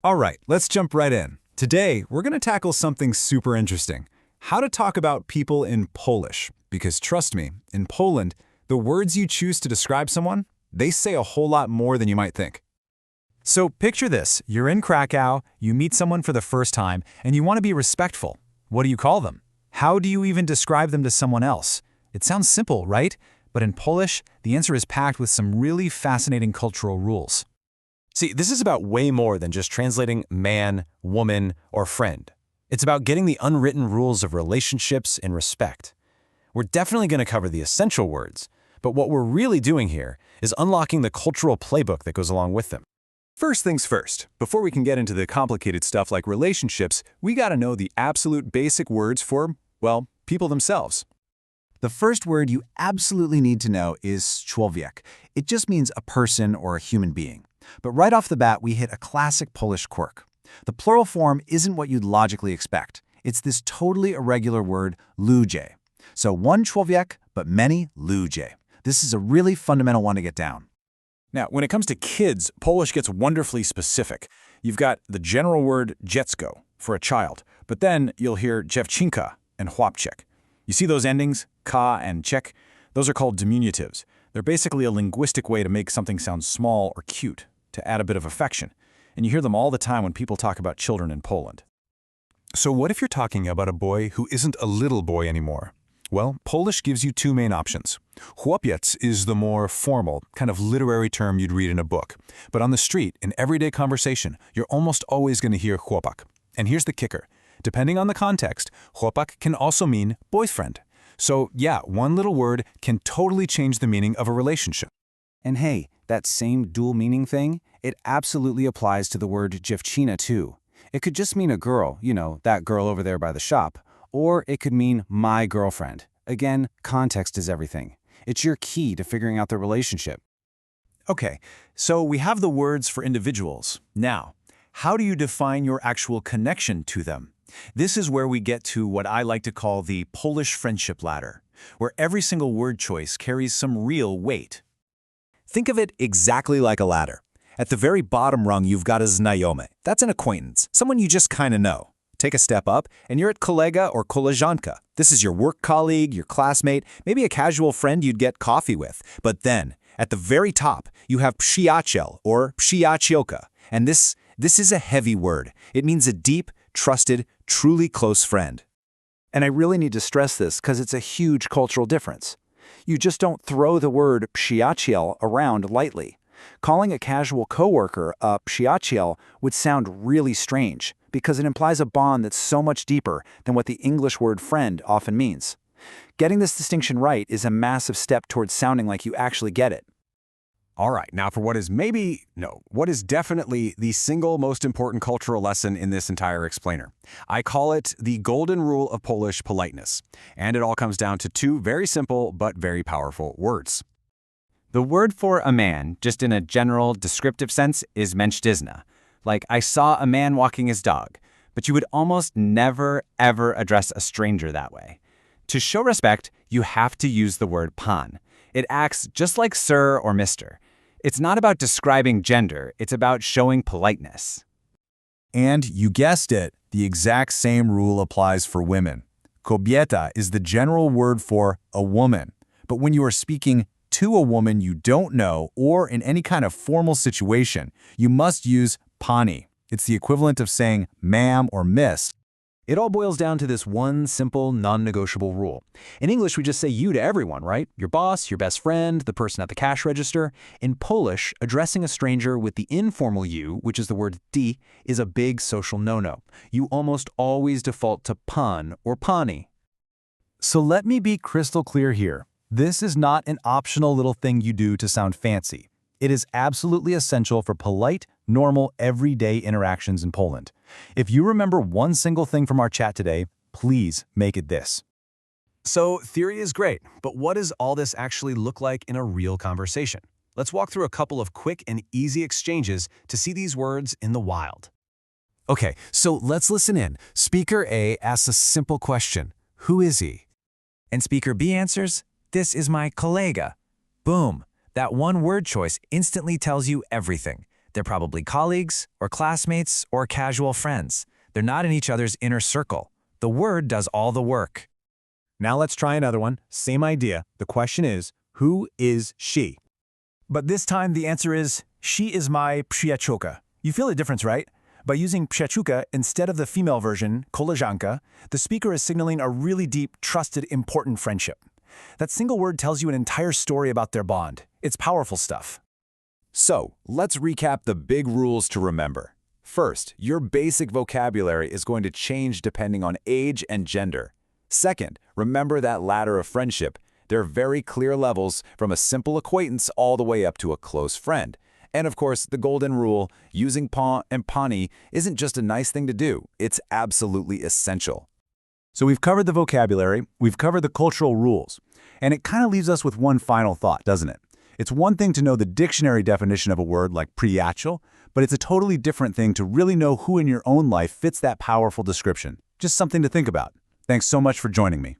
All right, let's jump right in. Today, we're going to tackle something super interesting. How to talk about people in Polish. Because trust me, in Poland, the words you choose to describe someone, they say a whole lot more than you might think. So picture this. You're in Krakow, you meet someone for the first time, and you want to be respectful. What do you call them? How do you even describe them to someone else? It sounds simple, right? But in Polish, the answer is packed with some really fascinating cultural rules. See, this is about way more than just translating man, woman, or friend. It's about getting the unwritten rules of relationships and respect. We're definitely going to cover the essential words, but what we're really doing here is unlocking the cultural playbook that goes along with them. First things first, before we can get into the complicated stuff like relationships, we gotta know the absolute basic words for, well, people themselves. The first word you absolutely need to know is człowiek. It just means a person or a human being. But right off the bat, we hit a classic Polish quirk. The plural form isn't what you'd logically expect. It's this totally irregular word, ludzie. So one człowiek, but many ludzie. This is a really fundamental one to get down. Now, when it comes to kids, Polish gets wonderfully specific. You've got the general word dziecko for a child, but then you'll hear dziewczynka and chłopczyk. You see those endings, ka and czek? Those are called diminutives. They're basically a linguistic way to make something sound small or cute, to add a bit of affection. And you hear them all the time when people talk about children in Poland. So what if you're talking about a boy who isn't a little boy anymore? Well, Polish gives you two main options. Chłopiec is the more formal, kind of literary term you'd read in a book. But on the street, in everyday conversation, you're almost always going to hear chłopak. And here's the kicker. Depending on the context, chłopak can also mean boyfriend. So yeah, one little word can totally change the meaning of a relationship. And hey, that same dual meaning thing, it absolutely applies to the word dziewczyna too. It could just mean a girl, that girl over there by the shop. Or it could mean my girlfriend. Again, context is everything. It's your key to figuring out the relationship. Okay, so we have the words for individuals. Now, how do you define your actual connection to them? This is where we get to what I like to call the Polish friendship ladder, where every single word choice carries some real weight. Think of it exactly like a ladder. At the very bottom rung, you've got a znajomy. That's an acquaintance, someone you just kind of know. Take a step up, and you're at kolega or koleżanka. This is your work colleague, your classmate, maybe a casual friend you'd get coffee with. But then, at the very top, you have przyjaciel or przyjacielka. And this is a heavy word. It means a deep, trusted, truly close friend. And I really need to stress this because it's a huge cultural difference. You just don't throw the word przyjaciel around lightly. Calling a casual coworker a przyjaciel would sound really strange because it implies a bond that's so much deeper than what the English word friend often means. Getting this distinction right is a massive step towards sounding like you actually get it. All right, now for what is definitely the single most important cultural lesson in this entire explainer. I call it the golden rule of Polish politeness. And it all comes down to two very simple but very powerful words. The word for a man, just in a general descriptive sense, is mężczyzna. Like, I saw a man walking his dog, but you would almost never, ever address a stranger that way. To show respect, you have to use the word pan. It acts just like sir or mister. It's not about describing gender, it's about showing politeness. And you guessed it, the exact same rule applies for women. Kobieta is the general word for a woman. But when you are speaking to a woman you don't know or in any kind of formal situation, you must use pani. It's the equivalent of saying ma'am or miss. It all boils down to this one simple, non-negotiable rule. In English, we just say you to everyone, right? Your boss, your best friend, the person at the cash register. In Polish, addressing a stranger with the informal you, which is the word ty, is a big social no-no. You almost always default to pan or pani. So let me be crystal clear here. This is not an optional little thing you do to sound fancy. It is absolutely essential for polite, normal, everyday interactions in Poland. If you remember one single thing from our chat today, please make it this. So theory is great, but what does all this actually look like in a real conversation? Let's walk through a couple of quick and easy exchanges to see these words in the wild. Okay, so let's listen in. Speaker A asks a simple question. Who is he? And Speaker B answers, "This is my kolega." Boom. That one word choice instantly tells you everything. They're probably colleagues, or classmates, or casual friends. They're not in each other's inner circle. The word does all the work. Now let's try another one. Same idea. The question is, who is she? But this time the answer is, she is my przyjaciółka. You feel the difference, right? By using przyjaciółka instead of the female version, koleżanka, the speaker is signaling a really deep, trusted, important friendship. That single word tells you an entire story about their bond. It's powerful stuff. So, let's recap the big rules to remember. First, your basic vocabulary is going to change depending on age and gender. Second, remember that ladder of friendship. There are very clear levels from a simple acquaintance all the way up to a close friend. And of course, the golden rule, using pa and pani isn't just a nice thing to do, it's absolutely essential. So we've covered the vocabulary, we've covered the cultural rules, and it kind of leaves us with one final thought, doesn't it? It's one thing to know the dictionary definition of a word like przyjaciel, but it's a totally different thing to really know who in your own life fits that powerful description. Just something to think about. Thanks so much for joining me.